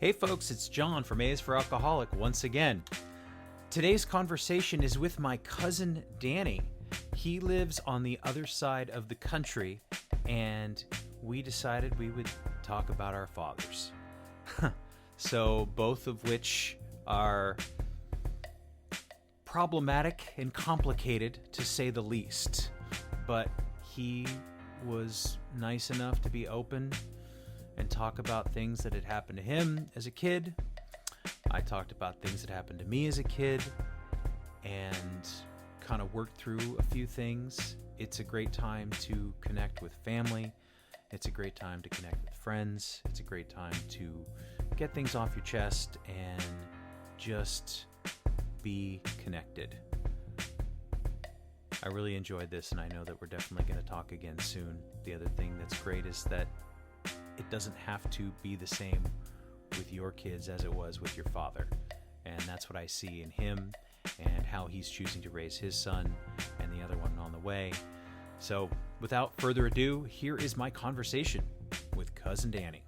Hey folks, it's John from A is for Alcoholic once again. Today's conversation is with my cousin Danny. He lives on the other side of the country, and we decided we would talk about our fathers. So both of which are problematic and complicated, to say the least. But he was nice enough to be open and talk about things that had happened to him as a kid. I talked about things that happened to me as a kid and kind of worked through a few things. It's a great time to connect with family. It's a great time to connect with friends. It's a great time to get things off your chest and just be connected. I really enjoyed this, and I know that we're definitely going to talk again soon. The other thing that's great is that it doesn't have to be the same with your kids as it was with your father. And that's what I see in him and how he's choosing to raise his son and the other one on the way. So without further ado, here is my conversation with Cousin Danny.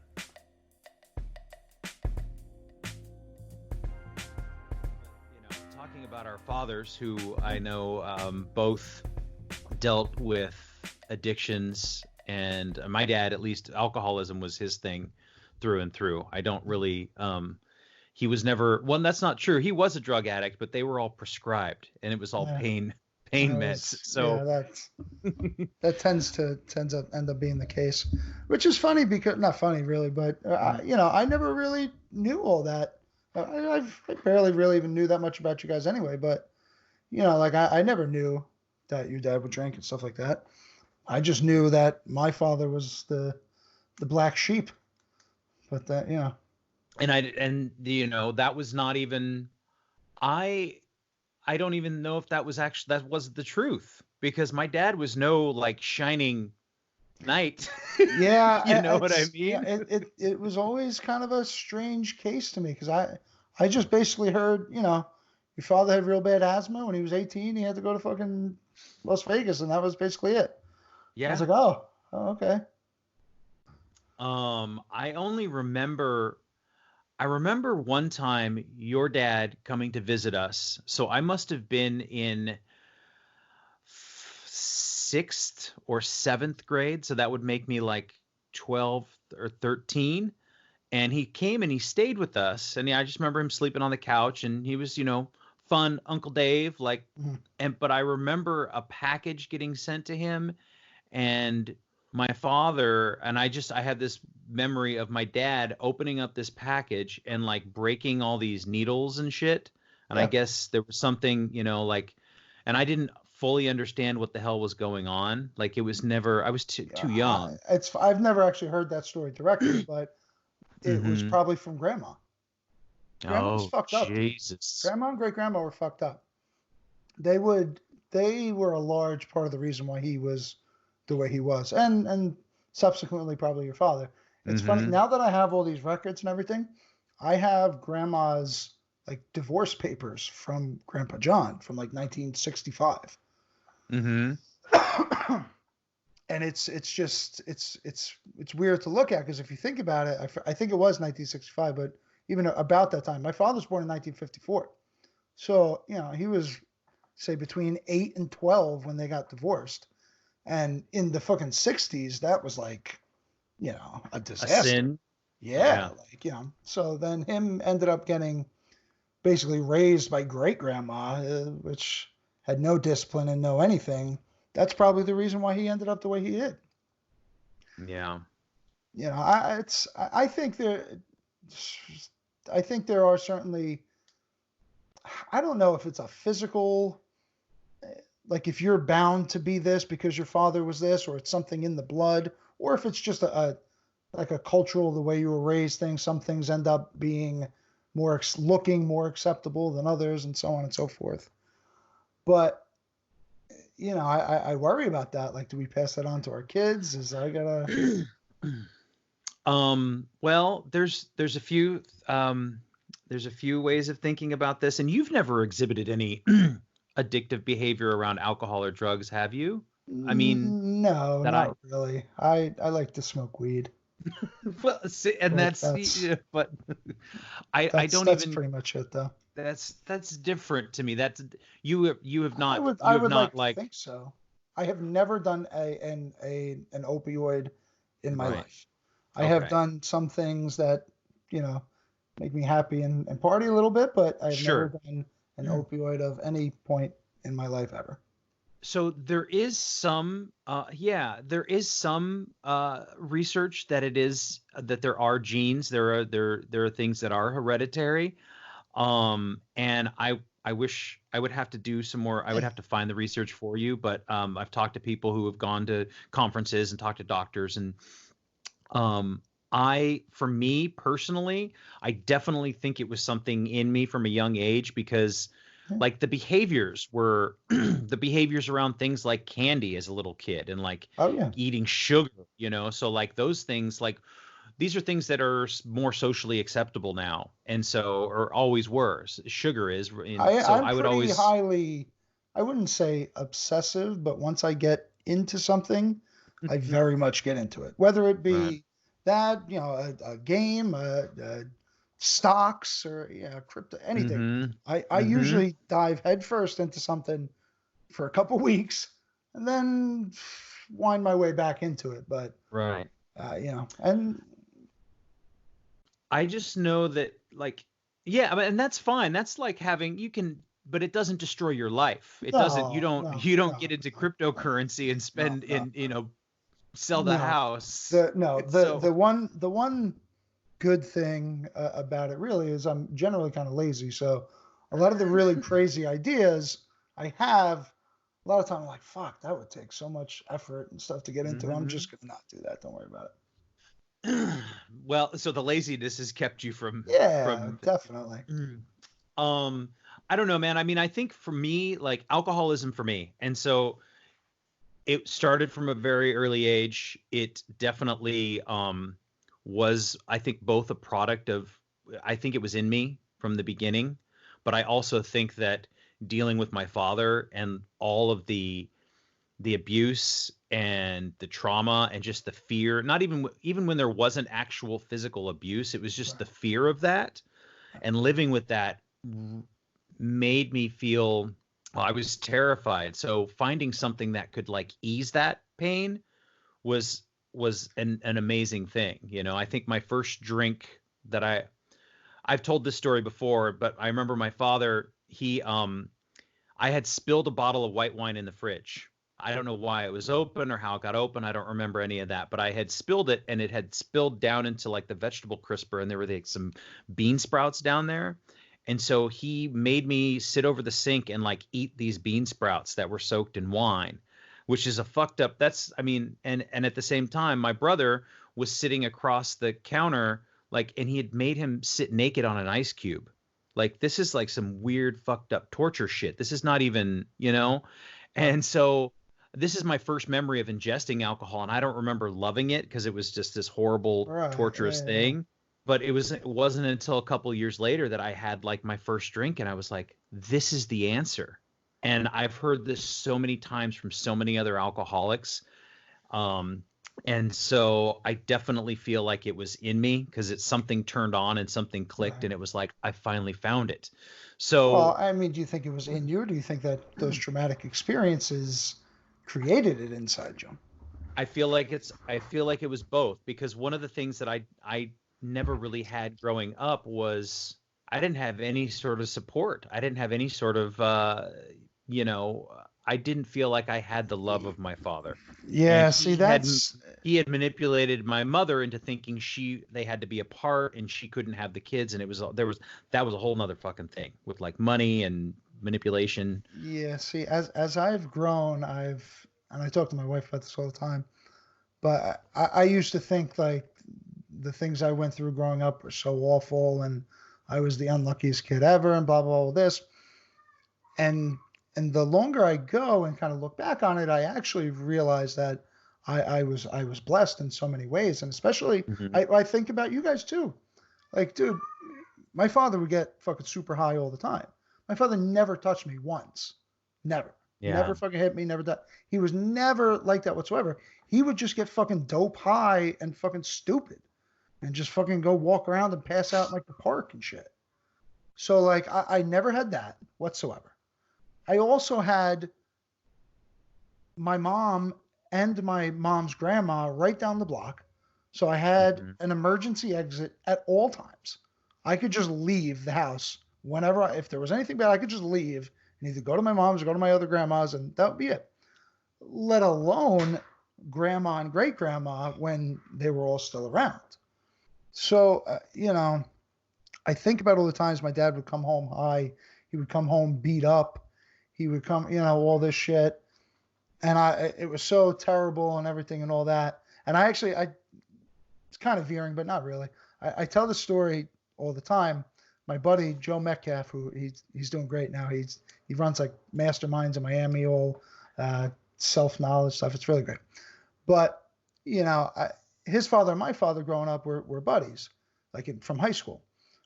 Talking about our fathers, who I know both dealt with addictions, and my dad, at least alcoholism was his thing through and through. I don't really, he was never, well, that's not true. He was a drug addict, but they were all prescribed, and it was all pain meds. So yeah, that tends to end up being the case, which is funny because, not funny really, but I never really knew all that. I barely really even knew that much about you guys anyway, but I never knew that your dad would drink and stuff like that. I just knew that my father was the black sheep, but that, and that was not even, I don't even know if that was the truth, because my dad was no like shining knight. Yeah. You know what I mean? Yeah, it was always kind of a strange case to me, because I just basically heard, your father had real bad asthma. When he was 18, he had to go to fucking Las Vegas, and that was basically it. Yeah. I was like, oh, okay. I remember one time your dad coming to visit us. So I must have been in 6th or 7th grade. So that would make me like 12 or 13. And he came and he stayed with us. And I just remember him sleeping on the couch, and he was, fun Uncle Dave, like, but I remember a package getting sent to him, and my father, and I had this memory of my dad opening up this package and like breaking all these needles and shit. And I guess there was something, and I didn't fully understand what the hell was going on. Like, it was never, I was too young. I've never actually heard that story directly, but it was probably from grandma. Grandma was fucked up. Jesus. Grandma and great grandma were fucked up. They were a large part of the reason why he was the way he was, and subsequently probably your father. It's funny, now that I have all these records and everything, I have grandma's like divorce papers from Grandpa John from like 1965. And it's weird to look at, because if you think about it, I think it was 1965, but even about that time, my father was born in 1954. So, he was, say, between 8 and 12 when they got divorced. And in the fucking 60s, that was like, a disaster. A sin. Yeah. So then him ended up getting basically raised by great grandma, which had no discipline and no anything. That's probably the reason why he ended up the way he did. Yeah. I think there are certainly, I don't know if it's a physical, like if you're bound to be this because your father was this, or it's something in the blood, or if it's just a cultural, the way you were raised thing. Some things end up being looking more acceptable than others, and so on and so forth. But, I worry about that. Like, do we pass that on to our kids? Well, there's a few ways of thinking about this, and you've never exhibited any addictive behavior around alcohol or drugs, have you? I mean, no, not really. I like to smoke weed. Well, see, and But that's but I don't that's even. pretty much it, though. That's different to me. That's I you have would like not to like think so. I have never done an opioid in my right. life. I have Okay. done some things that, you know, make me happy and party a little bit, but I have never Sure. done an opioid of any point in my life ever. So there is some there is some research that it is that there are genes, there are things that are hereditary. And I wish I would have to do some more. I would have to find the research for you, but I've talked to people who have gone to conferences and talked to doctors, and um, for me personally, I definitely think it was something in me from a young age because Yeah. like the behaviors were the behaviors around things like candy as a little kid and like Oh yeah. eating sugar, so like those things, like these are things that are more socially acceptable now. And so, or always were, sugar is. And so I'm I would pretty always, highly, I wouldn't say obsessive, but once I get into something, I very much get into it. Whether it right. be that, a game, stocks, or crypto, anything. Mm-hmm. I Mm-hmm. usually dive headfirst into something for a couple weeks and then wind my way back into it. But Right. and I just know that, like, yeah, and that's fine. That's like having you can, but it doesn't destroy your life. It doesn't. You no, don't. no, You don't no, get into no, cryptocurrency and no, spend no, in, no. sell the No, house. It's so. the one good thing about it really is I'm generally kind of lazy. So a lot of the really crazy ideas I have, a lot of time I'm like, fuck, that would take so much effort and stuff to get into. I'm Hmm. just gonna not do that. Don't worry about it. Well, so the laziness has kept you Yeah, from. definitely. Um, I don't know, man. I mean, I think for me, like alcoholism for me, and so it started from a very early age. It definitely was, I think, both a product of, I think it was in me from the beginning, but I also think that dealing with my father and all of the abuse and the trauma and just the fear, not even when there wasn't actual physical abuse, it was just the Right. fear of that and living with that made me feel, well, I was terrified. So finding something that could like ease that pain was an amazing thing. I think my first drink that I've told this story before, but I remember my father, I had spilled a bottle of white wine in the fridge. I don't know why it was open or how it got open. I don't remember any of that, but I had spilled it and it had spilled down into like the vegetable crisper and there were like some bean sprouts down there. And so he made me sit over the sink and like eat these bean sprouts that were soaked in wine, which is a fucked up. That's, I mean, and at the same time, my brother was sitting across the counter, like, and he had made him sit naked on an ice cube. Like, this is like some weird, fucked up torture shit. This is not even. Right. And so this is my first memory of ingesting alcohol, and I don't remember loving it because it was just this horrible, Right. torturous Yeah. thing. But it wasn't until a couple years later that I had like my first drink, and I was like, this is the answer. And I've heard this so many times from so many other alcoholics. Um, and so I definitely feel like it was in me because it's something turned on and something clicked, Right. and it was like I finally found it. Well, So I mean, do you think it was in you, or do you think that those traumatic experiences created it inside you? I feel like it was both because one of the things that I never really had growing up was I didn't have any sort of support. I didn't have any sort of you know, I didn't feel like I had the love of my father. And Yeah, see, that's he had manipulated my mother into thinking they had to be apart and she couldn't have the kids, and it was there was that was a whole nother fucking thing with like money and manipulation. yeah. See, as I've grown, and I talk to my wife about this all the time. But I used to think like the things I went through growing up were so awful, and I was the unluckiest kid ever, and blah blah blah. All this, and and the longer I go and kind of look back on it, I actually realize that I was blessed in so many ways, and especially Hmm. I think about you guys too. Like, dude, my father would get fucking super high all the time. My father never touched me once, never. Never Yeah. fucking hit me, never that. He was never like that whatsoever. He would just get fucking dope high and fucking stupid and just fucking go walk around and pass out in like the park and shit. So like I never had that whatsoever. I also had my mom and my mom's grandma right down the block. So I had Hmm. an emergency exit at all times. I could just leave the house whenever, if there was anything bad, I could just leave and either go to my mom's or go to my other grandma's, and that would be it. Let alone grandma and great grandma when they were all still around. So, I think about all the times my dad would come home high. He would come home beat up. He would come, all this shit. And it was so terrible and everything and all that. And it's kind of veering, but not really. I tell the story all the time. My buddy Joe Metcalf, who he's doing great now. He runs like masterminds in Miami, all self knowledge stuff. It's really great. But his father and my father growing up were buddies, from high school.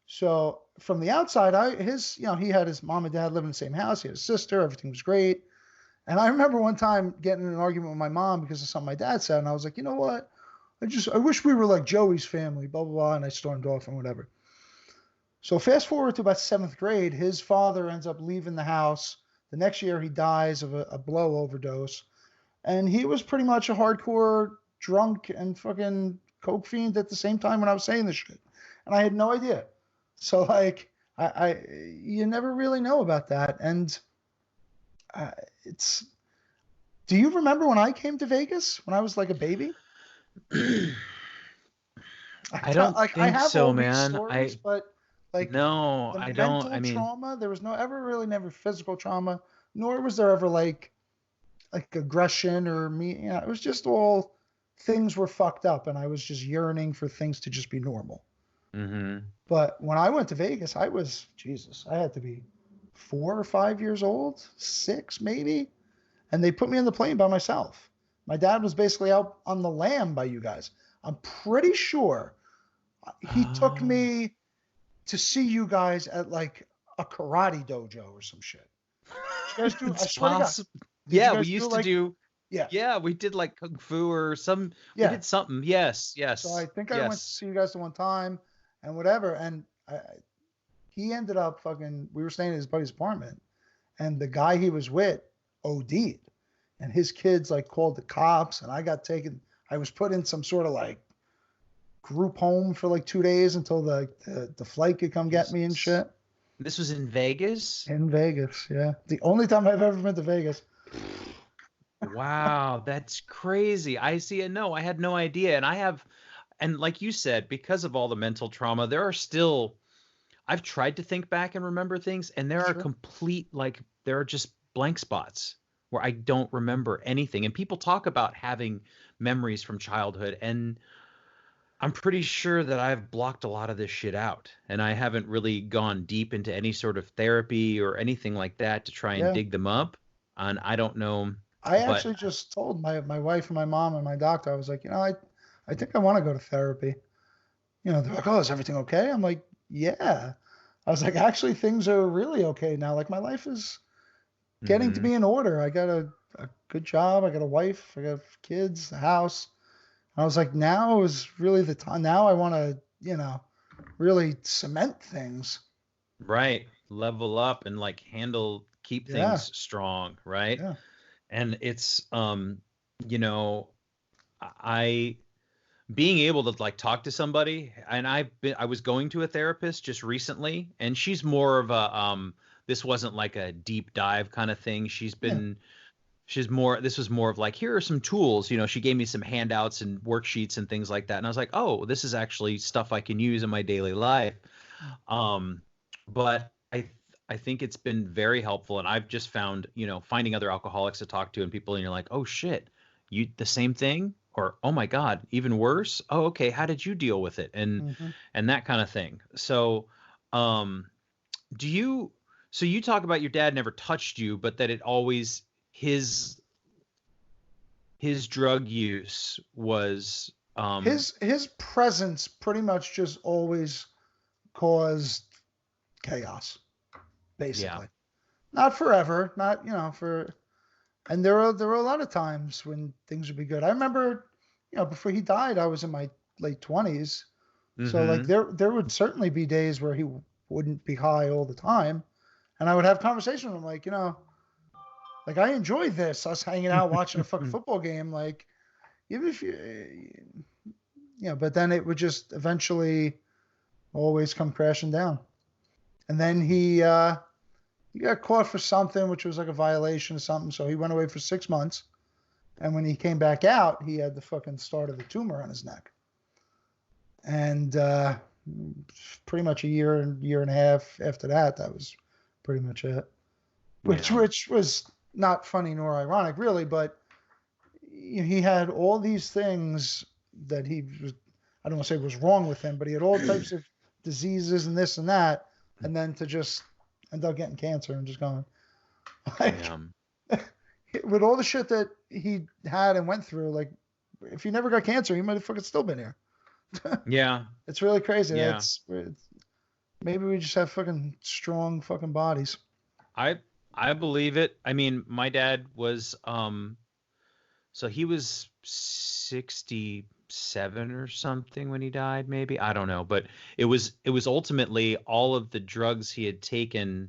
So from the outside, he had his mom and dad living in the same house. He had a sister. Everything was great. And I remember one time getting in an argument with my mom because of something my dad said, and I was like, you know what? I wish we were like Joey's family, blah blah blah, and I stormed off and whatever. So fast forward to about seventh grade, his father ends up leaving the house. The next year, he dies of a blow overdose, and he was pretty much a hardcore drunk and fucking coke fiend at the same time when I was saying this shit, and I had no idea. So like, you never really know about that, and uh, it's. Do you remember when I came to Vegas when I was like a baby? I don't I think have so, all these man. stories, but like No, the I don't. mental I mean, trauma, there was never physical trauma, nor was there ever like aggression or me. It was just all things were fucked up, and I was just yearning for things to just be normal. hmm But when I went to Vegas, I was Jesus. I had to be 4 or 5 years old, six maybe, and they put me on the plane by myself. My dad was basically out on the lam by you guys. I'm pretty sure he took Oh, me to see you guys at like a karate dojo or some shit. Did you guys do? I it's swear to God, possible. did you Yeah, we guys do used to like? do. Yeah, Yeah, we did like kung fu or some. We yeah. did something. Yes, So I yes, think I went to yes. see you guys the one time and whatever, and he ended up fucking. We were staying at his buddy's apartment, and the guy he was with OD'd, and his kids like called the cops, and I got taken. I was put in some sort of like group home for like 2 days until the flight could come get me and Jesus. shit. This was in Vegas. In Vegas, yeah. The only time I've ever been to Vegas. Wow, that's crazy. I see it. No, I had no idea. And like you said, because of all the mental trauma, there are still, I've tried to think back and remember things, and there are Sure. there are just blank spots where I don't remember anything. And people talk about having memories from childhood, and I'm pretty sure that I've blocked a lot of this shit out. And I haven't really gone deep into any sort of therapy or anything like that to try and Yeah. dig them up. And I don't know, I but actually just told my wife and my mom and my doctor, I was like, I think I want to go to therapy. They're like, oh, is everything okay? I'm like, yeah. I was like, actually, things are really okay now. Like, my life is getting to mhm. be in order. I got a good job. I got a wife. I got kids, a house. I was like, now is really the time. Now I want to, really cement things. Right. Level up and like keep Yeah. things strong, right? Yeah. And it's you know, I being able to like talk to somebody, and I was going to a therapist just recently, and she's more of a this wasn't like a deep dive kind of thing. Yeah. She's more, this was more of like, here are some tools. She gave me some handouts and worksheets and things like that. And I was like, oh, this is actually stuff I can use in my daily life. Um, but I think it's been very helpful, and I've just found, finding other alcoholics to talk to and people, and you're like, oh shit, you the same thing, or oh my god, even worse. Oh, okay, how did you deal with it, Mm-hmm. and that kind of thing. So, um, do you? So you talk about your dad never touched you, but that it always his his drug use was His presence pretty much just always caused chaos, yeah. basically. Not forever, not for. And there were a lot of times when things would be good. I remember, before he died, I was in my late 20s. So like Mm-hmm. there would certainly be days where he wouldn't be high all the time, and I would have conversations with him like, like I enjoy this, us hanging out watching a fucking football game, like even if but then it would just eventually always come crashing down. And then he got caught for something, which was like a violation or something. So he went away for 6 months. And when he came back out, he had the fucking start of the tumor on his neck. And pretty much a year and a half after that, that was pretty much it. Which Yeah. which was not funny nor ironic, really, but he had all these things that he was, I don't want to say was wrong with him, but he had all types of diseases and this and that, and then to just end up getting cancer and just going like Yeah. with all the shit that he had and went through, like if he never got cancer, he might have fucking still been here. Yeah. It's really crazy. Yeah. Maybe we just have fucking strong fucking bodies. I I believe it. I mean, my dad was so he was 67 or something when he died, maybe. I don't know, but it was ultimately all of the drugs he had taken,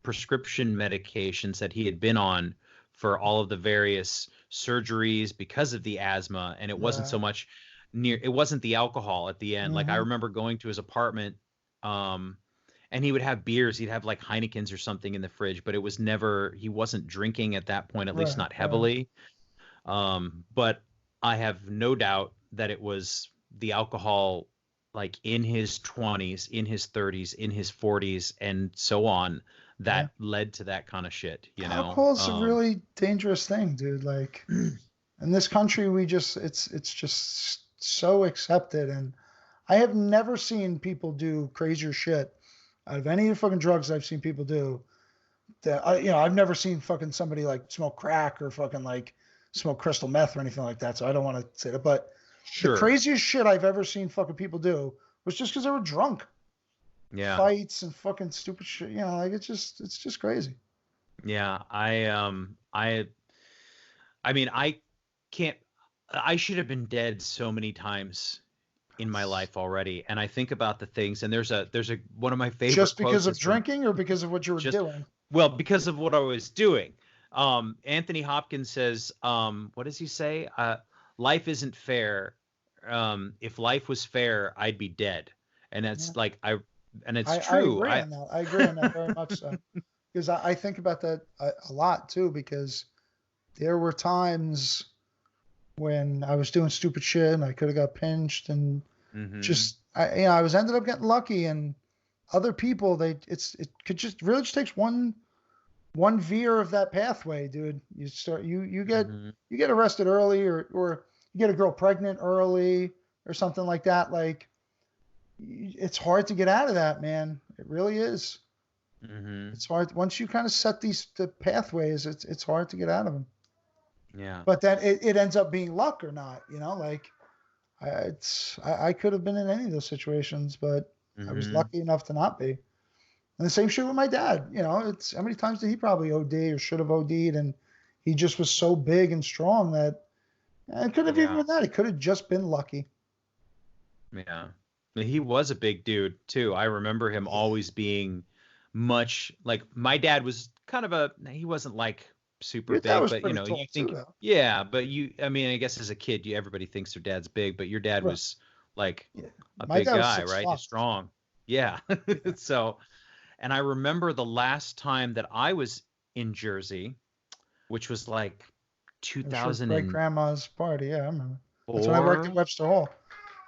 prescription medications that he had been on for all of the various surgeries because of the asthma, and it wasn't so Right. much it wasn't the alcohol at the end. Like I Mm-hmm. remember going to his apartment, um and he would have beers, he'd have like Heinekens or something in the fridge, but it was never, he wasn't drinking at that point, at least Right. not Right. heavily. But I have no doubt that it was the alcohol, like in his 20s, in his 30s, in his 40s, and so on, Yeah. that led to that kind of shit, you know? Alcohol's a really dangerous thing, dude. Like in this country, it's just so accepted, and I have never seen people do crazier shit out of any of the fucking drugs I've seen people do. That I've never seen fucking somebody like smoke crack or fucking like smoke crystal meth or anything like that. So I don't want to say that, but the Sure. craziest shit I've ever seen fucking people do was just because they were drunk. Yeah. Fights and fucking stupid shit. Like it's just crazy. Yeah. I mean, can't, I should have been dead so many times in my life already. And I think about the things, and there's a one of my favorite Just because quotes of is from drinking or because of what you were just, doing? well, because of what I was doing. Anthony Hopkins says, what does he say? Life isn't fair. If life was fair, I'd be dead. And Yeah. that's like and it's I true. agree on that. I agree on that very much so. Because I think about that a lot too, because there were times when I was doing stupid shit and I could have got pinched and Hmm. just I was ended up getting lucky, and other people it could just really just takes one veer of that pathway, dude. Hmm. You get arrested early, or you get a girl pregnant early or something like that. Like it's hard to get out of that, man. It really is. Hmm. It's hard once you kind of set the pathways. It's hard to get out of them. Yeah. But then it ends up being luck or not. Like I could have been in any of those situations, but I was Hmm. lucky enough to not be. And the same shit with my dad. It's how many times did he probably OD or should have OD'd, and he just was so big and strong that it could have even Yeah. been that. It could have just been lucky. Yeah. He was a big dude too. I remember him Yeah. always being much like, my dad was kind of he wasn't like super Your dad big, was but pretty you tall too, think, though. yeah, but I mean, I guess as a kid, everybody thinks their dad's big, but your dad Right. was like Yeah. a My big dad was guy, six right? He's five. strong. Yeah. Yeah. So, and I remember the last time that I was in Jersey, which was like It was your great 2004. grandma's party. Yeah, I remember. That's when I worked at Webster Hall.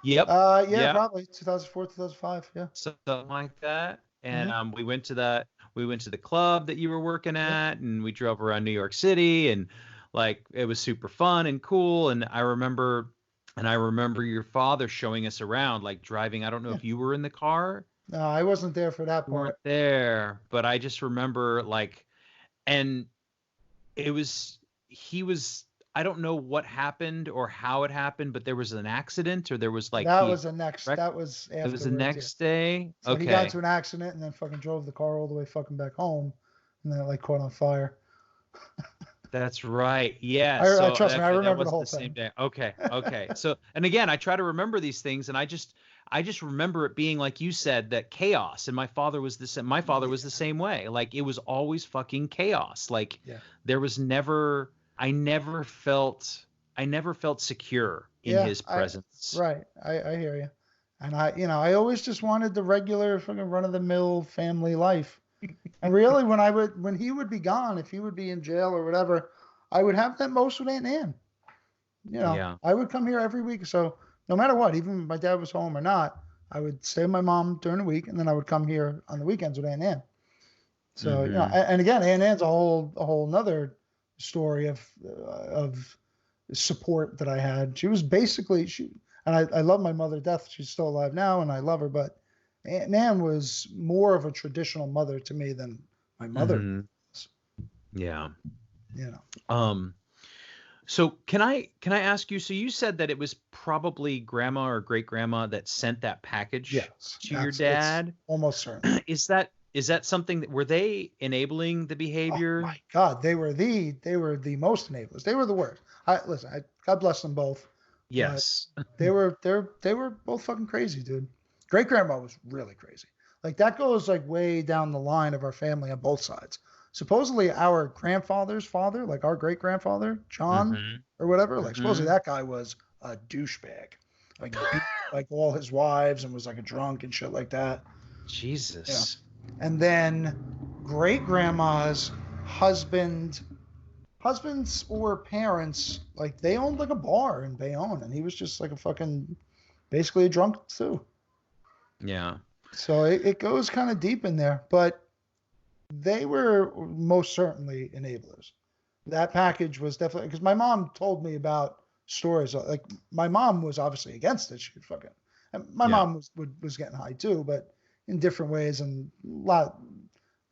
Yep. Yeah, Yep. probably 2004, 2005. Yeah. Something like that. And Mm-hmm. we went to the club that you were working Yep. at, and we drove around New York City, and like it was super fun and cool. And I remember your father showing us around, like driving. I don't know Yeah. if you were in the car. No, I wasn't there for that You weren't part. there, but I just remember like, and it was, he was, I don't know what happened or how it happened, but there was an accident, or there was like That he was the next. wrecked. That was It was the afterwards. Yeah. next day. So he got Okay. into an accident and then fucking drove the car all the way fucking back home, and then it like caught on fire. That's right. Yeah. I So trust me, I okay, that remember the wasn't whole the same thing. day. Okay. Okay. So, and again, I try to remember these things, and I just remember it being like you said, that chaos. And my father was the same. My father was the Yeah, same way. Like it was always fucking chaos. Like yeah, there was never. I never felt. I never felt secure in yeah. his presence. Right. I hear you. And I always just wanted the regular fucking run of the mill family life. And really, when he would be gone, if he would be in jail or whatever, I would have that most with Aunt Nan. Yeah. I would come here every week. So no matter what, even if my dad was home or not, I would stay with my mom during the week, and then I would come here on the weekends with Aunt Nan. So Mm-hmm. and again, Aunt Nan's a whole nother story of support that I had. She was basically and I love my mother to death. She's still alive now, and I love her. But Aunt Nan was more of a traditional mother to me than my mother Mm-hmm. was. Yeah. You know. Um. So can I ask you? So you said that it was probably grandma or great grandma that sent that package Yes, to your it's dad. almost certain. Is that something that were they enabling the Oh my behavior? God, they were the most enablers. They were the worst. God bless them both, but Yes. they were both fucking crazy, dude. Great grandma was really crazy. Like that goes like way down the line of our family on both sides. Supposedly our grandfather's father, like our great grandfather, John Mm-hmm. or whatever, like supposedly Mm-hmm. that guy was a douchebag. Like beat like all his wives and was like a drunk and shit like that. You know. Jesus. And then great grandma's husband husbands or parents, like they owned like a bar in Bayonne, and he was just like a fucking basically a drunk too. Yeah. So it goes kind of deep in there, but they were most certainly enablers. That package was definitely because my mom told me about stories like my mom was obviously against it. She would fucking and my Yeah. mom was getting high too, but in different ways and a lot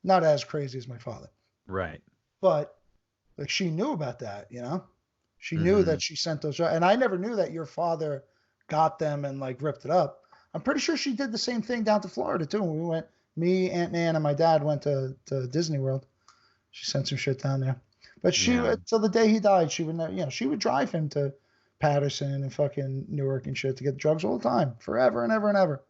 not as crazy as my father. Right. But like she knew about that. She knew Mm-hmm. that she sent those, and I never knew that your father got them and like ripped it up. I'm pretty sure she did the same thing down to Florida too. When we went, me, Aunt Nan, and my dad went to Disney World. She sent some shit down there. But she, Yeah. till the day he died, she would, she would drive him to Patterson and fucking Newark and shit to get drugs all the time, forever and ever and ever,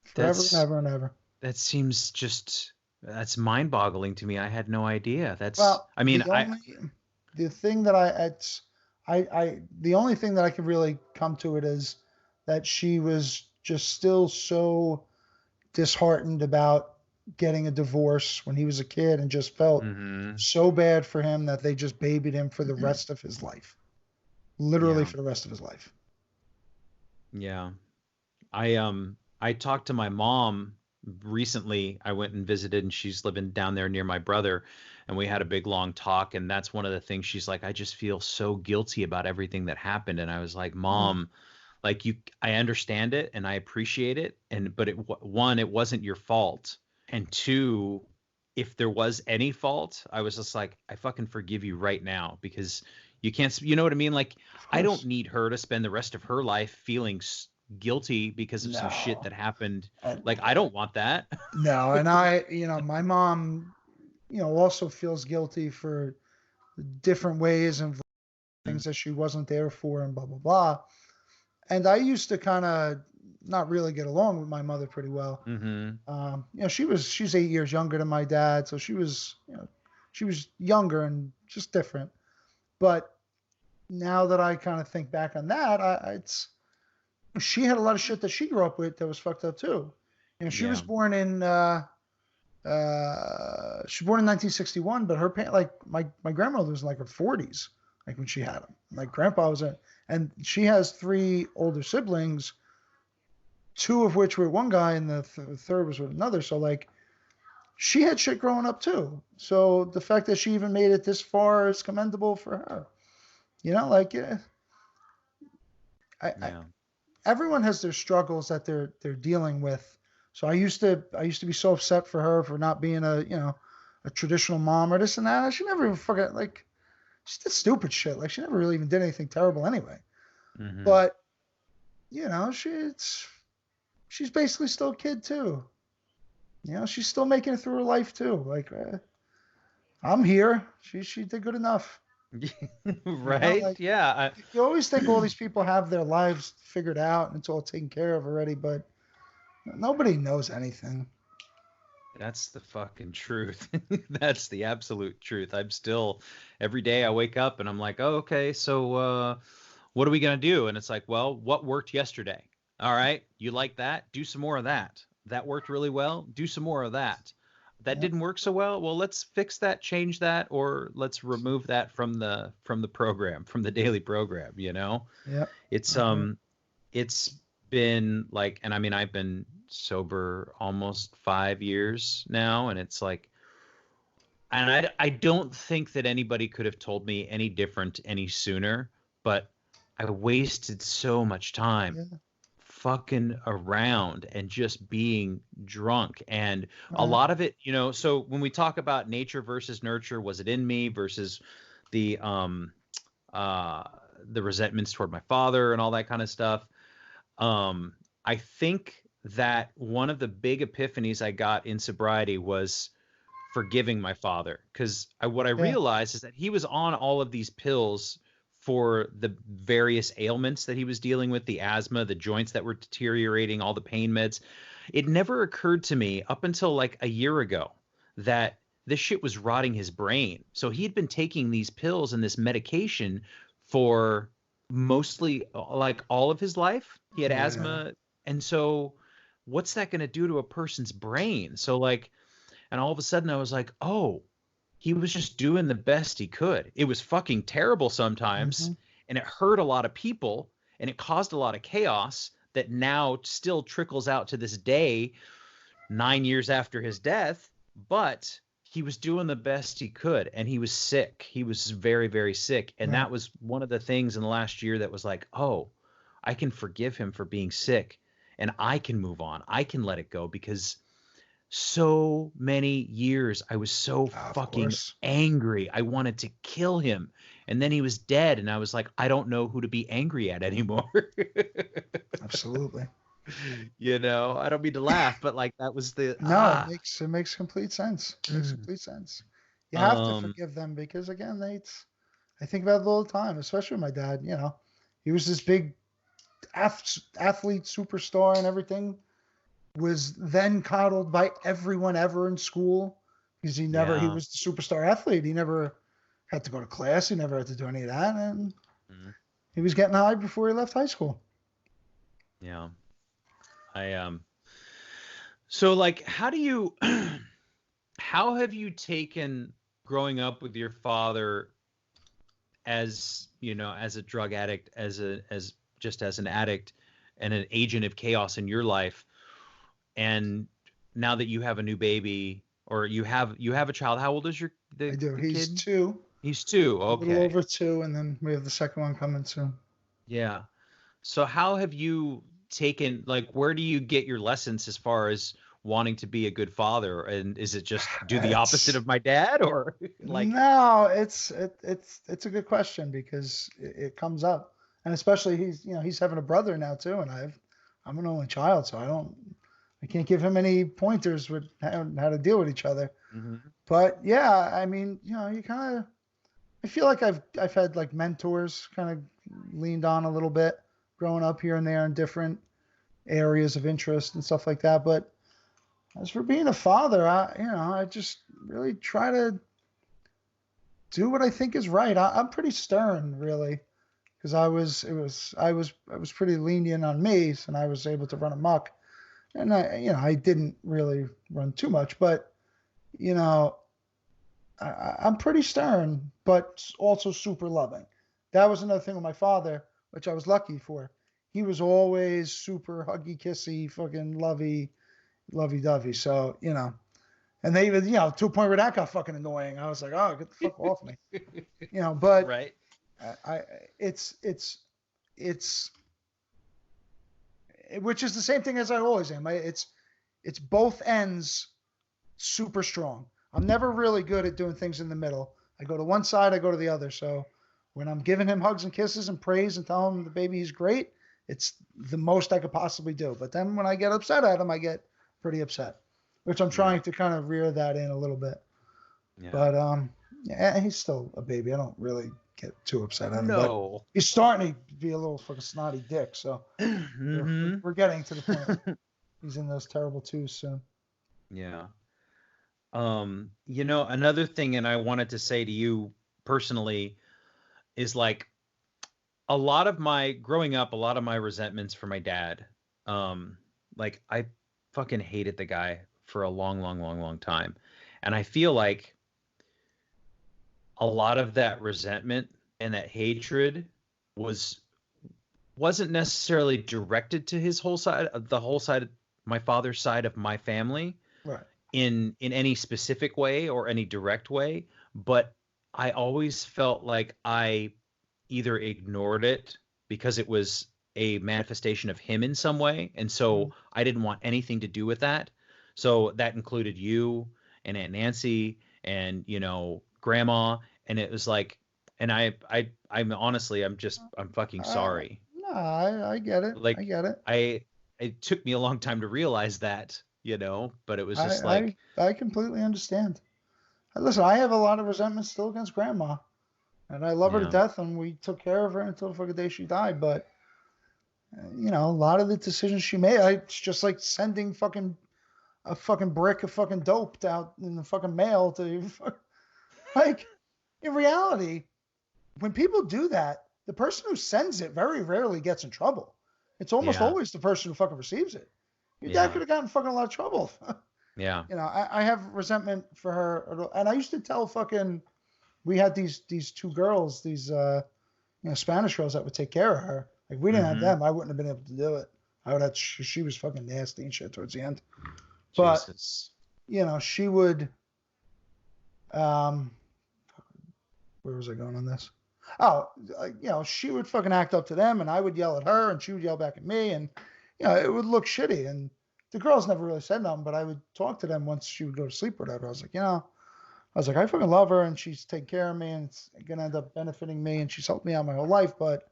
forever and That's ever and ever. that seems just that's mind-boggling to me. I had no idea. Well, I mean, the thing that the only thing that I could really come to it is that she was just still so disheartened about getting a divorce when he was a kid and just felt mm-hmm. so bad for him that they just babied him for the rest of his life. Literally Yeah. for the rest of his life. Yeah. I talked to my mom recently. I went and visited, and she's living down there near my brother, and we had a big long talk. And that's one of the things she's like, I just feel so guilty about everything that happened. And I was like, Mm, Mom, like I understand it and I appreciate it, but one, it wasn't your fault, and two, if there was any fault, I was just like, I fucking forgive you right now, because you can't, you know what I mean? Like, of I don't course. need her to spend the rest of her life feeling guilty because of some shit No. that happened. And, Like, I don't want that. no, and my mom, also feels guilty for different ways and things that she wasn't there for and blah blah blah. And I used to kind of not really get along with my mother pretty well. Mm-hmm. She's 8 years younger than my dad, so she was younger and just different. But now that I kind of think back on that, it's she had a lot of shit that she grew up with that was fucked up too. She was Yeah. born in she was born in 1961, but her like my grandmother was in like her 40s, like when she had him. My grandpa was in, and she has three older siblings, two of which were one guy, and the third was with another. So like she had shit growing up too. So the fact that she even made it this far is commendable for her. Like I Yeah. everyone has their struggles that they're dealing with. So I used to be so upset for her for not being a traditional mom or this and that. She never even fucking like she did stupid shit. Like she never really even did anything terrible anyway. Mm-hmm. But she's basically still a kid too. She's still making it through her life too. Like I'm here. She did good enough. You know, Right? like Yeah. you always think all these people have their lives figured out and it's all taken care of already, but nobody knows anything. That's the fucking truth. That's the absolute truth. I'm still every day I wake up and I'm like, oh, okay, so what are we gonna do? And it's like, well, what worked yesterday? All right, you like that? Do some more of that. That worked really well. Do some more of that. That Yep. didn't work so well. Well, let's fix that, change that, or let's remove that from the program, from the daily program, you know? Yep. It's I agree. it's been like, and I mean, I've been sober almost 5 years now, and it's like, and I don't think that anybody could have told me any different any sooner, but I wasted so much time Yeah. fucking around and just being drunk. And a Right. lot of it, so when we talk about nature versus nurture, was it in me versus the um uh the resentments toward my father and all that kind of stuff. I think that one of the big epiphanies I got in sobriety was forgiving my father, because what I Yeah. realized is that he was on all of these pills for the various ailments that he was dealing with, the asthma, the joints that were deteriorating, all the pain meds. It never occurred to me up until like a year ago that this shit was rotting his brain. So he had been taking these pills and this medication for mostly like all of his life. He had Yeah. asthma. And so what's that going to do to a person's brain? So like, and all of a sudden I was like, oh, he was just doing the best he could. It was fucking terrible sometimes, Hmm. and it hurt a lot of people, and it caused a lot of chaos that now still trickles out to this day, 9 years after his death. But he was doing the best he could, and he was sick. He was very, very sick. And Right. that was one of the things in the last year that was like, oh, I can forgive him for being sick, and I can move on. I can let it go, because so many years I was so Of fucking course. angry. I wanted to kill him. And then he was dead, and I was like, I don't know who to be angry at anymore. Absolutely. I don't mean to laugh, but like that was the No, it makes complete sense. It makes complete sense. You have to um forgive them because again, I think about it all the time, especially with my dad. He was this big athlete superstar and everything. Was then coddled by everyone ever in school because he yeah. was the superstar athlete. He never had to go to class. He never had to do any of that, and Mhm. he was getting high before he left high school. Yeah. I So like, how do you how have you taken growing up with your father as, as a drug addict, as just as an addict and an agent of chaos in your life? And now that you have a new baby, or you have a child, how old is I the do. the He's kid? two, He's two. a little Okay. over two, and then we have the second one coming soon. Yeah. So how have you taken, like, where do you get your lessons as far as wanting to be a good father? And is it just do the opposite It's of my dad, or like, no, it's a good question because it comes up, and especially he's having a brother now too, and I'm an only child, so I can't give him any pointers with how to deal with each other. Mhm. But yeah, I mean, you kind of I feel like I've had like mentors kind of leaned on a little bit growing up here and there in different areas of interest and stuff like that. But as for being a father, I just really try to do what I think is right. I'm pretty stern, really, because I was pretty lenient on me, and I was able to run amok, and I didn't really run too much, but you know, I'm pretty stern, but also super loving. That was another thing with my father, which I was lucky for. He was always super huggy, kissy, fucking lovey dovey. So, and they even, to a point where that got fucking annoying. I was like, oh, get the fuck off me. But Right. I it's which is the same thing as I always am. It's both ends super strong. I'm never really good at doing things in the middle. I go to one side, I go to the other. So when I'm giving him hugs and kisses and praise and telling him the baby he's great, it's the most I could possibly do. But then when I get upset at him, I get pretty upset, which I'm Yeah. trying to kind of rear that in a little bit. Yeah. But yeah, he's still a baby. I don't really get too upset at him, but No. he's starting to be a little fucking snotty dick. So Mm-hmm. we're getting to the point where he's in those terrible twos soon. Yeah. Another thing, and I wanted to say to you personally, is like a lot of my growing up, a lot of my resentments for my dad. Um, like I fucking hated the guy for a long, long, long, long time. And I feel like a lot of that resentment and that hatred was wasn't necessarily directed to his whole side of the whole side of my father's side of my family Right. in any specific way or any direct way, but I always felt like I either ignored it because it was a manifestation of him in some way, and Mm. so I didn't want anything to do with that. So that included you and Aunt Nancy and grandma, and it was like, and I'm honestly, I'm fucking sorry. No, I get it. I Like get it. I it took me a long time to realize that, but it was just like, I completely understand. Listen, I have a lot of resentment still against grandma, and I love her to yeah, death, and we took care of her until the fucking day she died. But a lot of the decisions she made, it's just like sending fucking a fucking brick of fucking dope out in the fucking mail to like in reality, when people do that, the person who sends it very rarely gets in trouble. It's almost yeah, always the person who fucking receives it. Your dad yeah, could have gotten fucking a lot of trouble. yeah. I have resentment for her, and I used to tell fucking. We had these two girls, these Spanish girls that would take care of her. Like we didn't have Mm-hmm. them, I wouldn't have been able to do it. I would have. She was fucking nasty and shit towards the end. But Jesus. she would. Um, where was I going on this? Oh, she would fucking act up to them, and I would yell at her, and she would yell back at me, and it would look shitty. And the girls never really said nothing, but I would talk to them once she would go to sleep or whatever. I was like, I fucking love her, and she's taking care of me, and it's gonna end up benefiting me, and she's helped me out my whole life. But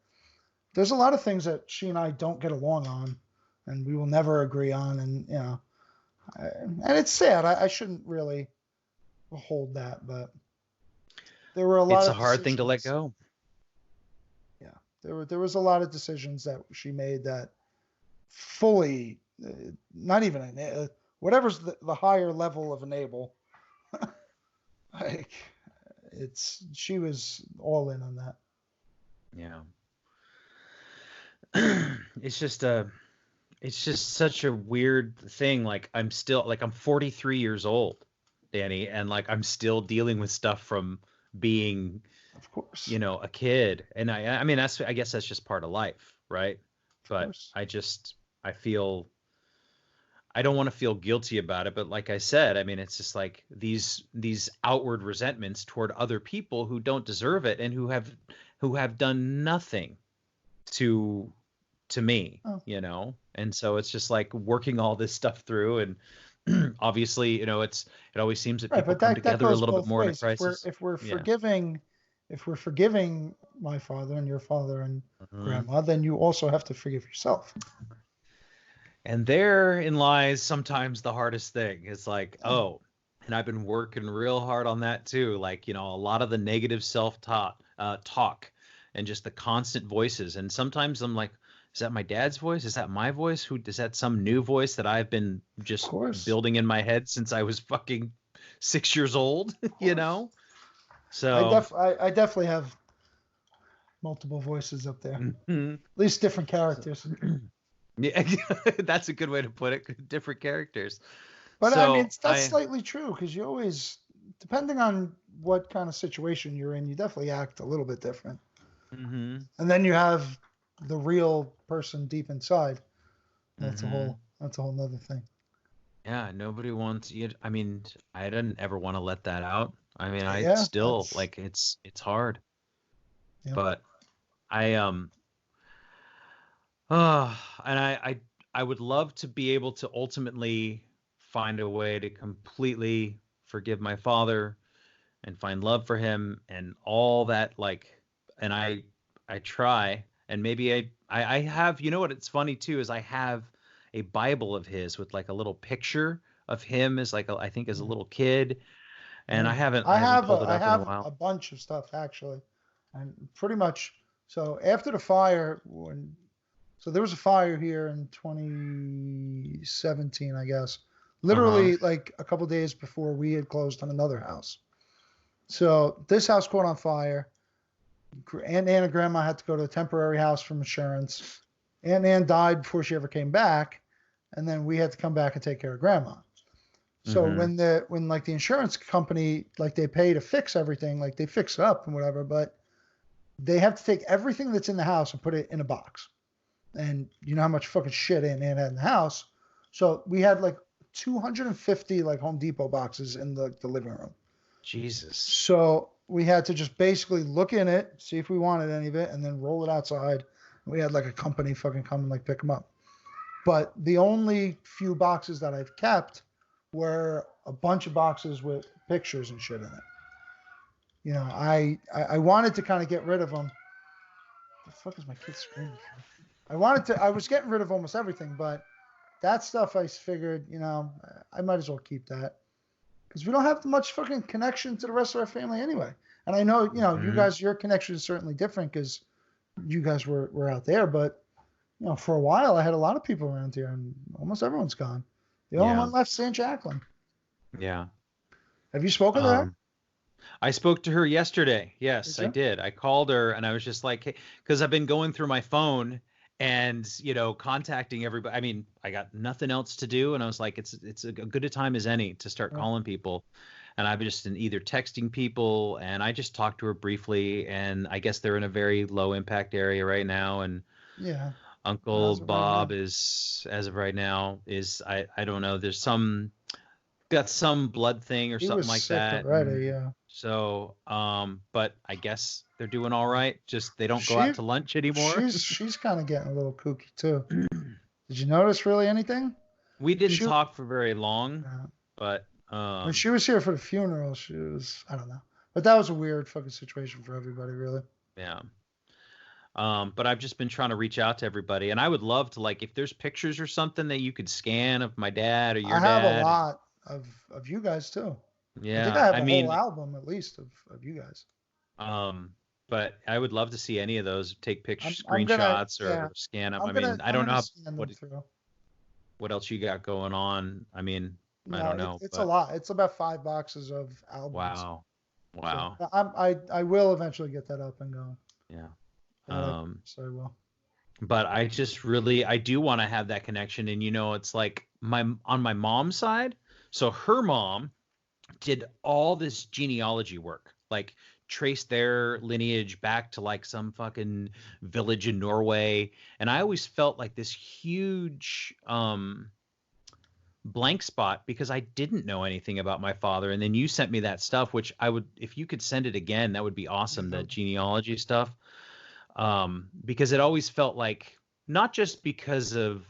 there's a lot of things that she and I don't get along on, and we will never agree on, and and it's sad. I shouldn't really hold that, but there were a lot It's a of hard thing to let decisions. go. Yeah, there was a lot of decisions that she made that fully, not even whatever's the higher level of enable, like she was all in on that. Yeah. It's just such a weird thing. Like I'm 43 years old, Danny, and like I'm still dealing with stuff from being, Of course, a kid. And I mean I guess that's just part of life, right? of But course. I feel I don't want to feel guilty about it, but like I said, I mean, it's just like these outward resentments toward other people who don't deserve it and who have done nothing to me, Oh, and so it's just like working all this stuff through, and obviously, it always seems that right, people but come that together a goes little bit both more in a ways. crisis. Yeah. If we're forgiving my father and your father and Mhm. grandma, then you also have to forgive yourself. And therein lies sometimes the hardest thing. It's like, Yeah, oh, and I've been working real hard on that too. Like, a lot of the negative talk and just the constant voices. And sometimes I'm like, is that my dad's voice? Is that my voice? Who is that, some new voice that I've been of just course, building in my head since I was fucking 6 years old, of course. So I definitely have multiple voices up there. mhm. At least different So- characters. yeah, that's a good way to put it. Different characters. But I mean, So that's I slightly true because you always, depending on what kind of situation you're in, you definitely act a little bit different. mhm. And then you have the real person deep inside. Mhm. That's a whole nother thing. Yeah, nobody wants you. I mean, I didn't ever want to let that out. I mean, I Yeah, still that's like it's hard, yep. but I uh and I would love to be able to ultimately find a way to completely forgive my father and find love for him and all that, like, and I try, and maybe I have, what it's funny too is I have a Bible of his with like a little picture of him as like I think as a Mm. little kid. And And I haven't pulled it I up in a have while. a bunch of stuff actually, and pretty much. So after the fire, so there was a fire here in 2017, I guess, Uh-huh. literally like a couple days before we had closed on another house. So this house caught on fire. Aunt Ann and Grandma had to go to a temporary house from insurance. Aunt Ann died before she ever came back, and then we had to come back and take care of Grandma. So Mm-hmm. when like the insurance company, like they pay to fix everything, like they fix it up and whatever, but they have to take everything that's in the house and put it in a box. And you know how much fucking shit Aunt Ann had in the house. So we had like 250 like Home Depot boxes in the living room. Jesus. So we had to just basically look in it, see if we wanted any of it, and then roll it outside. We had like a company fucking come and like pick them up. But the only few boxes that I've kept were a bunch of boxes with pictures and shit in it. You know, I wanted to kind of get rid of them. The fuck is my kid screaming for? I was getting rid of almost everything, but that stuff I figured, you know, I might as well keep that because we don't have much fucking connection to the rest of our family anyway. And I know, you know, you Mm-hmm. guys, your connection is certainly different because you guys were out there, but you know, for a while I had a lot of people around here and almost everyone's gone. The only Yeah. one left, St. Jacqueline. Yeah. Have you spoken to her? Um, I spoke to her yesterday. Did Yes, I you? did. I called her and I was just like, hey, because I've been going through my phone and contacting everybody. I mean, I got nothing else to do, and I was like, it's a good a time as any to start Yeah. calling people. And I've just been either texting people, and I just talked to her briefly, and I guess they're in a very low impact area right now, and Yeah. Uncle As of right Bob now. is, as of right now, is I don't know. There's some got some blood thing or He something was like sick that, already, and yeah. so but I guess they're doing all right. Just they don't go She out to lunch anymore. she's kind of getting a little kooky too. Did you notice really anything? We didn't She talk for very long, uh, but when she was here for the funeral, she was I don't know, but that was a weird fucking situation for everybody, really. yeah. But I've just been trying to reach out to everybody, and I would love to, like, if there's pictures or something that you could scan of my dad or I your have a dad. lot of you guys too. I think I Yeah, have I a whole mean, album at least of you guys. um, but I would love to see any of those. Take pictures, I'm gonna screenshots, yeah or scan them. I mean, I I'm don't know gonna scan them what through. what else you got going on. I mean, I No, don't know, it's a but lot. It's about 5 boxes of albums. wow, So wow, I will eventually get that up and going. yeah. That I Um, so I will. but I just really I do want to have that connection, and it's like my on my mom's side. So her mom did all this genealogy work, like traced their lineage back to like some fucking village in Norway. And I always felt like this huge blank spot because I didn't know anything about my father. And then you sent me that stuff, which I would, if you could send it again, that would be Yeah, awesome. that That would be genealogy stuff. Because it always felt like not just because of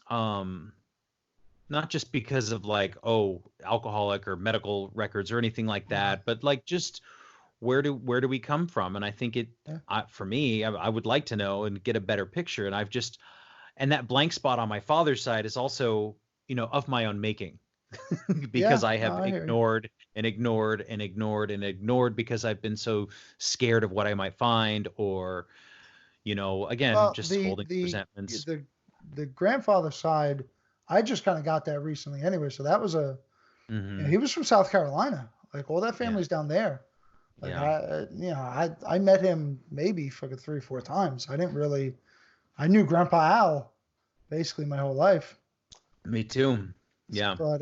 um not just because of like, oh, alcoholic or medical records or anything like yeah, that, but like just where do we come from? And I think yeah. for me, I would like to know and get a better picture. And and that blank spot on my father's side is also, of my own making because Yeah, I no, have I hear you. ignored and ignored and ignored and ignored because I've been so scared of what I might find, or, again, Well, just holding resentments. the grandfather side, I just kind of got that recently anyway. So that was Hmm. he was from South Carolina. Like all that Yeah. family's down there. Like Yeah. I met him maybe fucking 3 or 4 times. I knew Grandpa Al basically my whole life. Me too. Yeah. But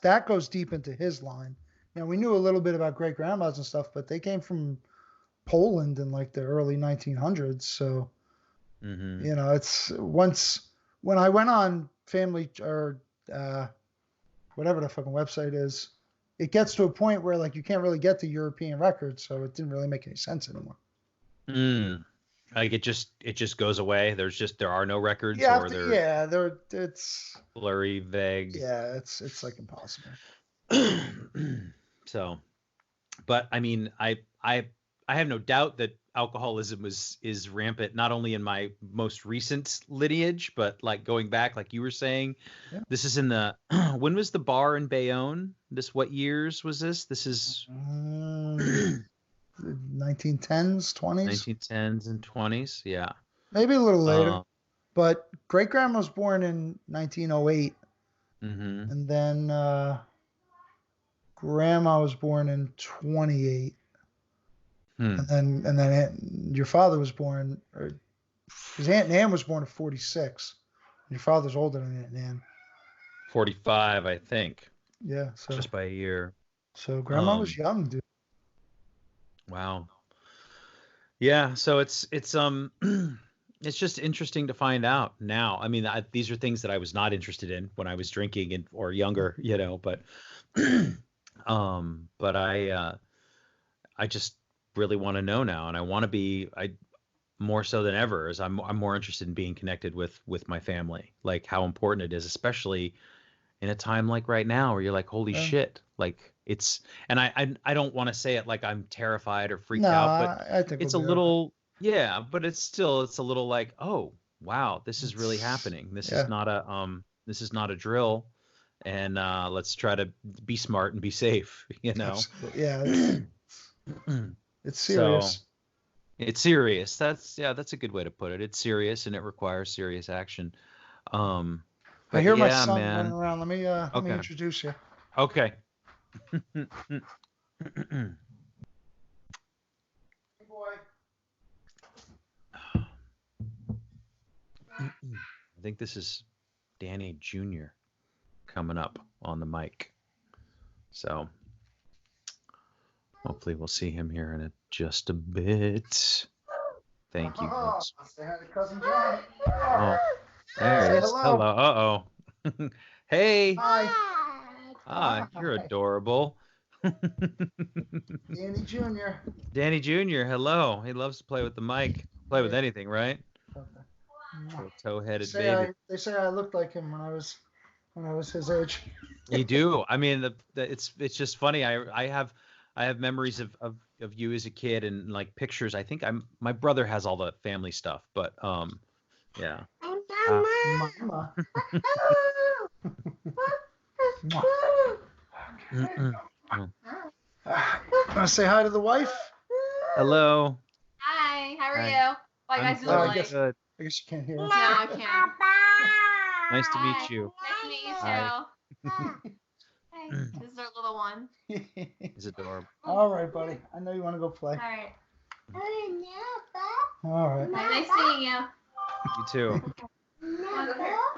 that goes deep into his line. We knew a little bit about great grandmas and stuff, but they came from Poland in like the early 1900s. So Hmm. it's once when I went on family or uh, whatever the fucking website is, it gets to a point where like you can't really get the European records, so it didn't really make any sense anymore. Mm. Like it just goes away. There are no records, Yeah, or they're yeah, there it's blurry, vague. yeah, it's like impossible. So, but I mean, I have no doubt that alcoholism is rampant, not only in my most recent lineage, but like going back, like you were saying, Yeah. this is in the, when was the bar in Bayonne? What years was this? This is 1910s, 20s, 1910s and 20s. Yeah. maybe a little later. Uh, But great grandma was born in 1908, hmm and then grandma was born in 28, hmm. and then your father was born, or because Aunt Nan was born in 46. Your father's older than Aunt Nan. 45, I think, Yeah, just by a year. so grandma was Um, young, dude. wow. Yeah, so it's just interesting to find out now. I mean, these are things that I was not interested in when I was drinking and or younger, but but I just really want to know now, and I want to be I more so than ever, as I'm more interested in being connected with my family, like how important it is, especially in a time like right now where you're like, holy Yeah. shit, like it's, and I don't want to say it like I'm terrified or No, freaked out, but I think we'll it's a be all right. little, yeah, but it's a little like, oh wow, this is really It's happening. yeah, This is not a drill, and let's try to be smart and be safe, absolutely. Yeah, it's So serious. it's serious. That's a good way to put it. It's serious and it requires serious action. Um, I but hear my yeah, son running man. around. Let me Okay. introduce you. Okay. Hey, boy. I think this is Danny Jr. coming up on the mic. So hopefully we'll see him here in just a bit. Thank you, guys. Say hi to cousin John. Oh, there he Say is. hello. Hello. Uh-oh. Hey. Hi. Ah, you're Hi. adorable. Danny Jr. Danny Jr., hello. He loves to play with the mic. Play with Yeah. anything, right? Little They toe-headed say baby. I looked like him when I was his age. You do. I mean, it's just funny. I have memories of you as a kid and like pictures. I think my brother has all the family stuff, but yeah. Mama. Mm-mm. Oh. Want to say hi to the wife? Hello. Hi, how are Hi. you? What you I'm guys doing good. I guess tonight? Good. I guess you can't hear No, us. I can't. Nice to Hi. meet you. Nice to meet you Hi. too. Hi. This is our little one. He's adorable. All right, buddy. I know you want to go play. All right. All right. Nice seeing you. You too.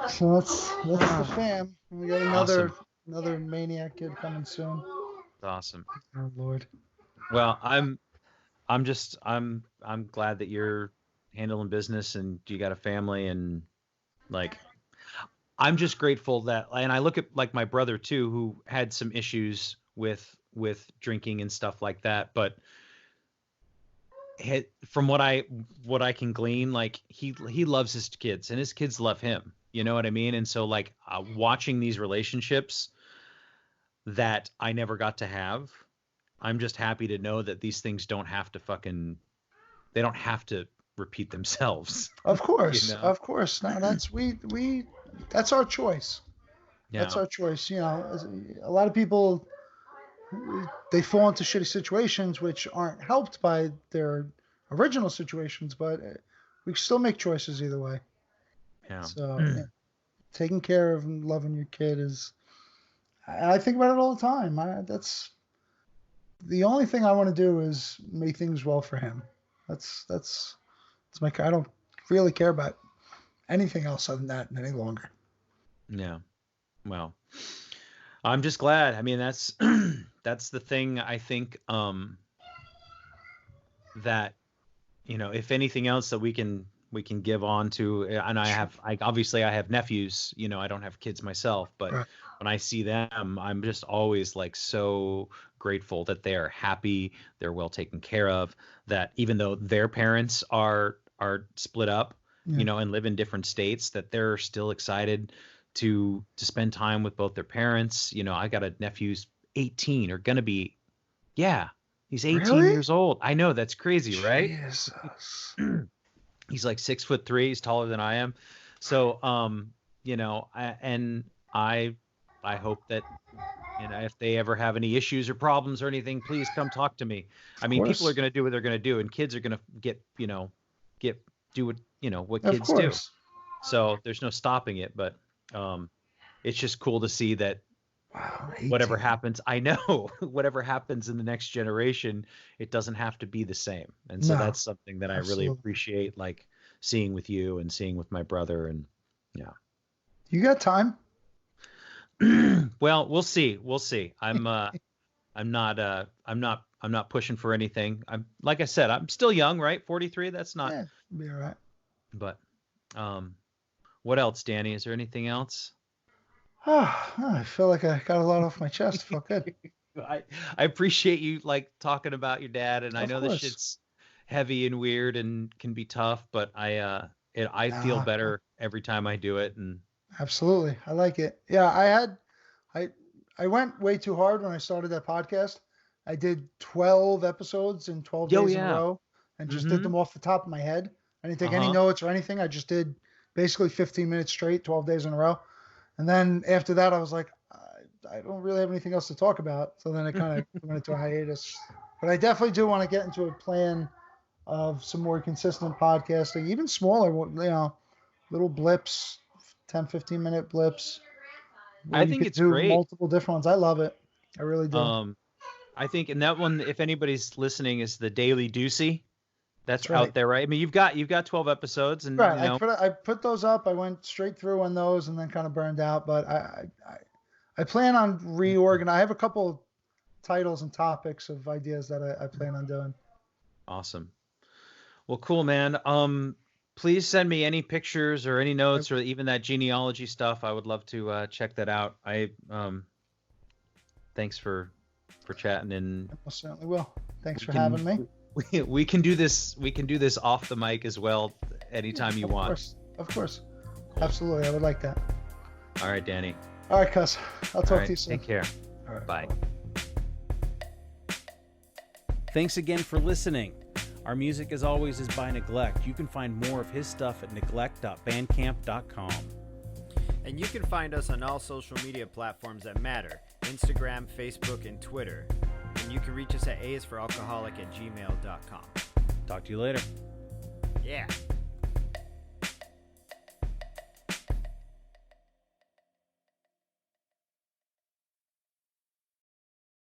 So that's the fam. We got Awesome. another maniac kid coming soon. Awesome. Oh Lord. Well, I'm glad that you're handling business and you got a family and like I'm just grateful that, and I look at like my brother too, who had some issues with drinking and stuff like that, but from what I can glean, like he loves his kids and his kids love him. You know what I mean? And so like watching these relationships that I never got to have, I'm just happy to know that these things don't have to they don't have to repeat themselves. Of course, You know? of course. No, that's we that's our choice. That's Yeah. our choice. A lot of people, they fall into shitty situations which aren't helped by their original situations, but we still make choices either way. Yeah. So taking care of and loving your kid is. I think about it all the time. That's the only thing I want to do is make things well for him. That's my. I don't really care about anything else other than that any longer. Yeah. Well, I'm just glad. I mean, that's that's the thing I think that if anything else that we can give on to, and I obviously I have nephews, I don't have kids myself, but Right. when I see them, I'm just always like so grateful that they are happy, they're well taken care of, that even though their parents are split up, Yeah. and live in different states, that they're still excited to spend time with both their parents. I got a nephew who's 18 or gonna be, yeah, He's 18 Really? years old. I know, that's crazy, right? Jesus. He's like 6'3". He's taller than I am. So, I hope that, if they ever have any issues or problems or anything, please come talk to me. I mean, people are course. going to do what they're going to do, and kids are going to do what Of kids do. course. So there's no stopping it, but it's just cool to see that Wow. whatever 18. happens, I know whatever happens in the next generation, it doesn't have to be the same. And so No, that's something that I really absolutely. appreciate, like seeing with you and seeing with my brother. And yeah. You got time? Well, we'll see. We'll see. I'm not pushing for anything. Like I said, I'm still young, right? 43. That's not, Yeah, be all right. but what else, Danny? Is there anything else? I feel like I got a lot off my chest. Felt good. I appreciate you like talking about your dad, and I Of know this course. shit's heavy and weird and can be tough, but I feel Nah, better every time I do it. And absolutely. I like it. Yeah, I I went way too hard when I started that podcast. I did 12 episodes in 12 yo, days in a yeah. row and just did Mm-hmm. them off the top of my head. I didn't take any Uh-huh. notes or anything. I just did basically 15 minutes straight, 12 days in a row. And then after that, I was like, I don't really have anything else to talk about. So then I kind of went into a hiatus. But I definitely do want to get into a plan of some more consistent podcasting, even smaller, little blips, 10, 15-minute blips where I you think could it's do great. multiple different ones. I love it. I really do. I think, and that one, if anybody's listening, is the Daily Doocy. That's That's right. out there, right? I mean, you've got 12 episodes, and Right. I put those up. I went straight through on those and then kind of burned out. But I plan on reorganizing. I have a couple titles and topics of ideas that I plan on doing. Awesome. Well, cool, man. Please send me any pictures or any notes or even that genealogy stuff. I would love to check that out. Thanks for chatting, and I certainly will. Thanks we for can- having me. we can do this. We can do this off the mic as well, anytime you want. Of course. Absolutely. I would like that. All right, Danny. All right, Cuss. I'll All talk right, to you soon. take care. All right. Bye. Thanks again for listening. Our music, as always, is by Neglect. You can find more of his stuff at neglect.bandcamp.com. And you can find us on all social media platforms that matter: Instagram, Facebook, and Twitter. And you can reach us at aisforalcoholic@gmail.com. Talk to you later. Yeah.